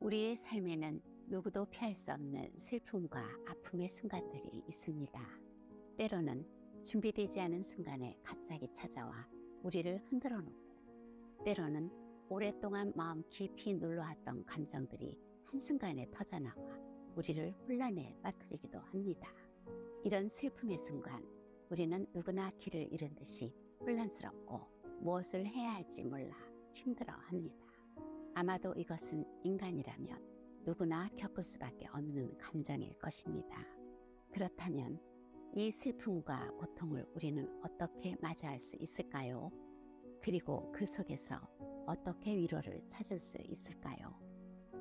우리의 삶에는 누구도 피할 수 없는 슬픔과 아픔의 순간들이 있습니다. 때로는 준비되지 않은 순간에 갑자기 찾아와 우리를 흔들어 놓고, 때로는 오랫동안 마음 깊이 눌러왔던 감정들이 한순간에 터져나와 우리를 혼란에 빠뜨리기도 합니다. 이런 슬픔의 순간, 우리는 누구나 길을 잃은 듯이 혼란스럽고 무엇을 해야 할지 몰라 힘들어합니다. 아마도 이것은 인간이라면 누구나 겪을 수밖에 없는 감정일 것입니다. 그렇다면 이 슬픔과 고통을 우리는 어떻게 맞이할 수 있을까요? 그리고 그 속에서 어떻게 위로를 찾을 수 있을까요?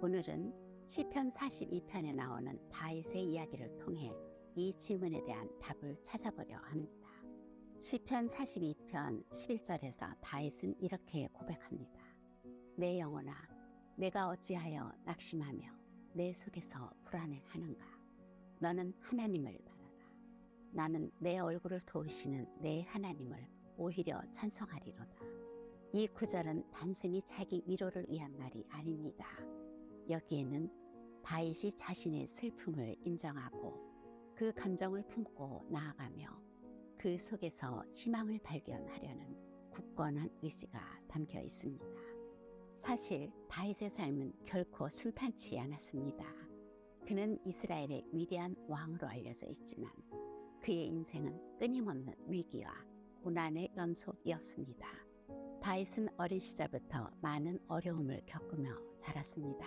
오늘은 시편 42편에 나오는 다윗의 이야기를 통해 이 질문에 대한 답을 찾아보려 합니다. 시편 42편 11절에서 다윗은 이렇게 고백합니다. 내 영혼아, 내가 어찌하여 낙심하며 내 속에서 불안해하는가? 너는 하나님을 바라라. 나는 내 얼굴을 도우시는 내 하나님을 오히려 찬송하리로다. 이 구절은 단순히 자기 위로를 위한 말이 아닙니다. 여기에는 다윗이 자신의 슬픔을 인정하고 그 감정을 품고 나아가며 그 속에서 희망을 발견하려는 굳건한 의지가 담겨 있습니다. 사실 다윗의 삶은 결코 순탄치 않았습니다. 그는 이스라엘의 위대한 왕으로 알려져 있지만 그의 인생은 끊임없는 위기와 고난의 연속이었습니다. 다윗은 어린 시절부터 많은 어려움을 겪으며 자랐습니다.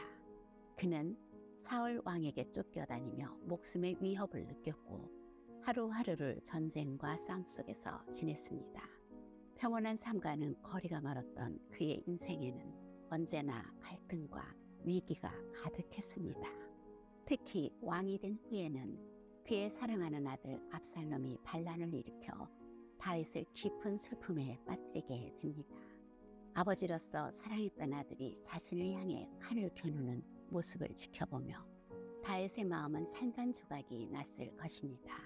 그는 사울 왕에게 쫓겨다니며 목숨의 위협을 느꼈고 하루하루를 전쟁과 싸움 속에서 지냈습니다. 평온한 삶과는 거리가 멀었던 그의 인생에는 언제나 갈등과 위기가 가득했습니다. 특히 왕이 된 후에는 그의 사랑하는 아들 압살롬이 반란을 일으켜 다윗을 깊은 슬픔에 빠뜨리게 됩니다. 아버지로서 사랑했던 아들이 자신을 향해 칼을 겨누는 모습을 지켜보며 다윗의 마음은 산산조각이 났을 것입니다.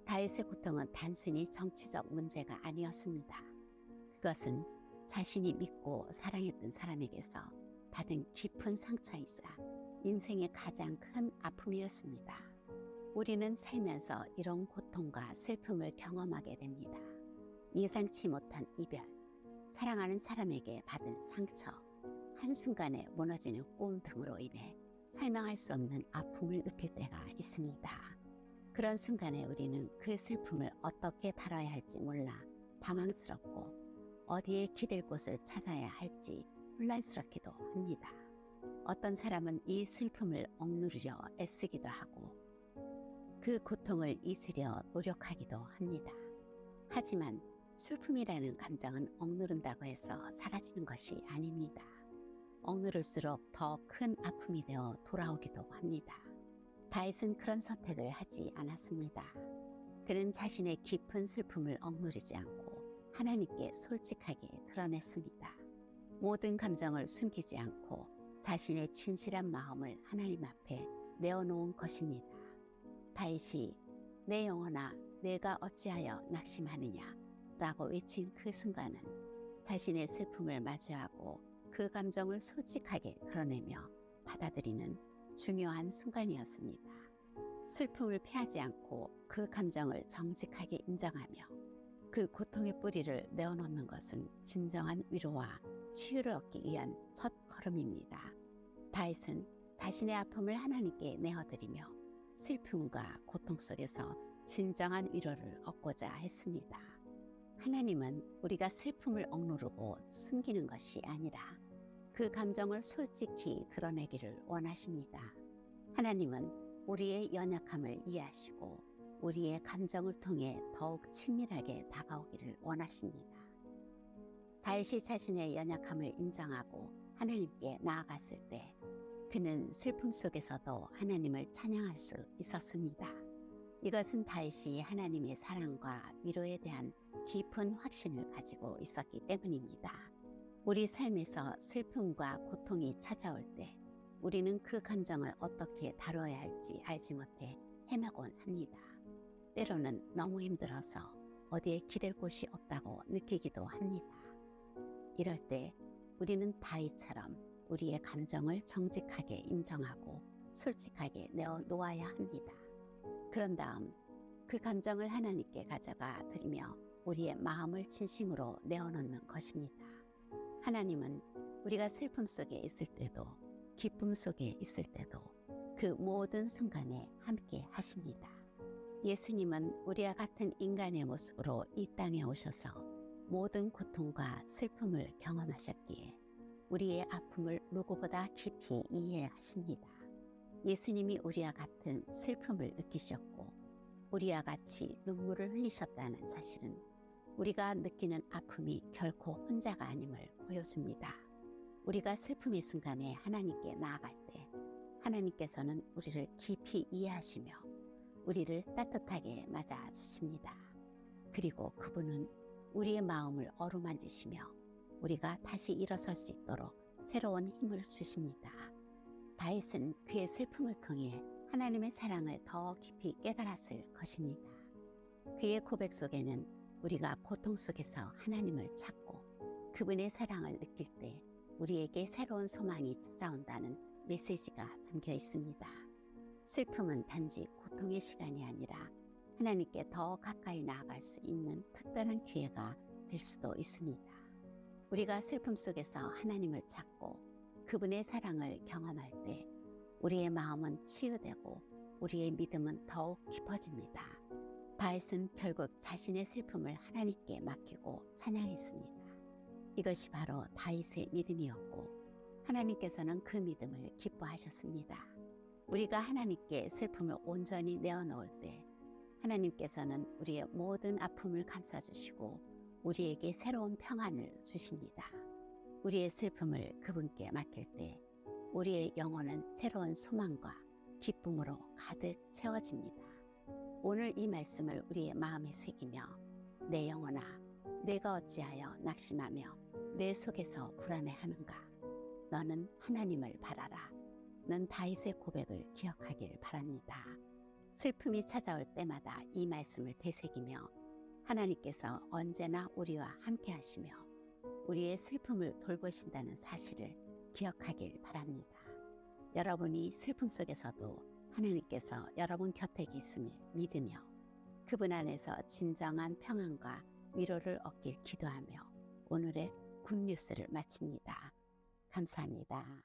다윗의 고통은 단순히 정치적 문제가 아니었습니다. 그것은 자신이 믿고 사랑했던 사람에게서 받은 깊은 상처이자 인생의 가장 큰 아픔이었습니다. 우리는 살면서 이런 고통과 슬픔을 경험하게 됩니다. 예상치 못한 이별, 사랑하는 사람에게 받은 상처, 한순간에 무너지는 꿈 등으로 인해 설명할 수 없는 아픔을 느낄 때가 있습니다. 그런 순간에 우리는 그 슬픔을 어떻게 다뤄야 할지 몰라 당황스럽고 어디에 기댈 곳을 찾아야 할지 혼란스럽기도 합니다. 어떤 사람은 이 슬픔을 억누르려 애쓰기도 하고 그 고통을 잊으려 노력하기도 합니다. 하지만 슬픔이라는 감정은 억누른다고 해서 사라지는 것이 아닙니다. 억누를수록 더 큰 아픔이 되어 돌아오기도 합니다. 다윗은 그런 선택을 하지 않았습니다. 그는 자신의 깊은 슬픔을 억누르지 않고 하나님께 솔직하게 드러냈습니다. 모든 감정을 숨기지 않고 자신의 진실한 마음을 하나님 앞에 내어놓은 것입니다. 다윗이 내 영혼아 내가 어찌하여 낙심하느냐 라고 외친 그 순간은 자신의 슬픔을 마주하고 그 감정을 솔직하게 드러내며 받아들이는 중요한 순간이었습니다. 슬픔을 피하지 않고 그 감정을 정직하게 인정하며 그 고통의 뿌리를 내어놓는 것은 진정한 위로와 치유를 얻기 위한 첫 걸음입니다. 다윗은 자신의 아픔을 하나님께 내어드리며 슬픔과 고통 속에서 진정한 위로를 얻고자 했습니다. 하나님은 우리가 슬픔을 억누르고 숨기는 것이 아니라 그 감정을 솔직히 드러내기를 원하십니다. 하나님은 우리의 연약함을 이해하시고 우리의 감정을 통해 더욱 친밀하게 다가오기를 원하십니다. 다윗이 자신의 연약함을 인정하고 하나님께 나아갔을 때 그는 슬픔 속에서도 하나님을 찬양할 수 있었습니다. 이것은 다윗이 하나님의 사랑과 위로에 대한 깊은 확신을 가지고 있었기 때문입니다. 우리 삶에서 슬픔과 고통이 찾아올 때 우리는 그 감정을 어떻게 다뤄야 할지 알지 못해 헤매곤 합니다. 때로는 너무 힘들어서 어디에 기댈 곳이 없다고 느끼기도 합니다. 이럴 때 우리는 다윗처럼 우리의 감정을 정직하게 인정하고 솔직하게 내어놓아야 합니다. 그런 다음 그 감정을 하나님께 가져가 드리며 우리의 마음을 진심으로 내어놓는 것입니다. 하나님은 우리가 슬픔 속에 있을 때도 기쁨 속에 있을 때도 그 모든 순간에 함께 하십니다. 예수님은 우리와 같은 인간의 모습으로 이 땅에 오셔서 모든 고통과 슬픔을 경험하셨기에 우리의 아픔을 누구보다 깊이 이해하십니다. 예수님이 우리와 같은 슬픔을 느끼셨고 우리와 같이 눈물을 흘리셨다는 사실은 우리가 느끼는 아픔이 결코 혼자가 아님을 보여줍니다. 우리가 슬픔의 순간에 하나님께 나아갈 때 하나님께서는 우리를 깊이 이해하시며 우리를 따뜻하게 맞아주십니다. 그리고 그분은 우리의 마음을 어루만지시며 우리가 다시 일어설 수 있도록 새로운 힘을 주십니다. 다윗은 그의 슬픔을 통해 하나님의 사랑을 더 깊이 깨달았을 것입니다. 그의 고백 속에는 우리가 고통 속에서 하나님을 찾고 그분의 사랑을 느낄 때 우리에게 새로운 소망이 찾아온다는 메시지가 담겨 있습니다. 슬픔은 단지 고통의 시간이 아니라 하나님께 더 가까이 나아갈 수 있는 특별한 기회가 될 수도 있습니다. 우리가 슬픔 속에서 하나님을 찾고 그분의 사랑을 경험할 때 우리의 마음은 치유되고 우리의 믿음은 더욱 깊어집니다. 다윗은 결국 자신의 슬픔을 하나님께 맡기고 찬양했습니다. 이것이 바로 다윗의 믿음이었고 하나님께서는 그 믿음을 기뻐하셨습니다. 우리가 하나님께 슬픔을 온전히 내어놓을 때 하나님께서는 우리의 모든 아픔을 감싸주시고 우리에게 새로운 평안을 주십니다. 우리의 슬픔을 그분께 맡길 때 우리의 영혼은 새로운 소망과 기쁨으로 가득 채워집니다. 오늘 이 말씀을 우리의 마음에 새기며 내 영혼아 내가 어찌하여 낙심하며 내 속에서 불안해하는가. 너는 하나님을 바라라. 는 다윗의 고백을 기억하길 바랍니다. 슬픔이 찾아올 때마다 이 말씀을 되새기며 하나님께서 언제나 우리와 함께 하시며 우리의 슬픔을 돌보신다는 사실을 기억하길 바랍니다. 여러분이 슬픔 속에서도 하나님께서 여러분 곁에 계심을 믿으며 그분 안에서 진정한 평안과 위로를 얻길 기도하며 오늘의 굿뉴스를 마칩니다. 감사합니다.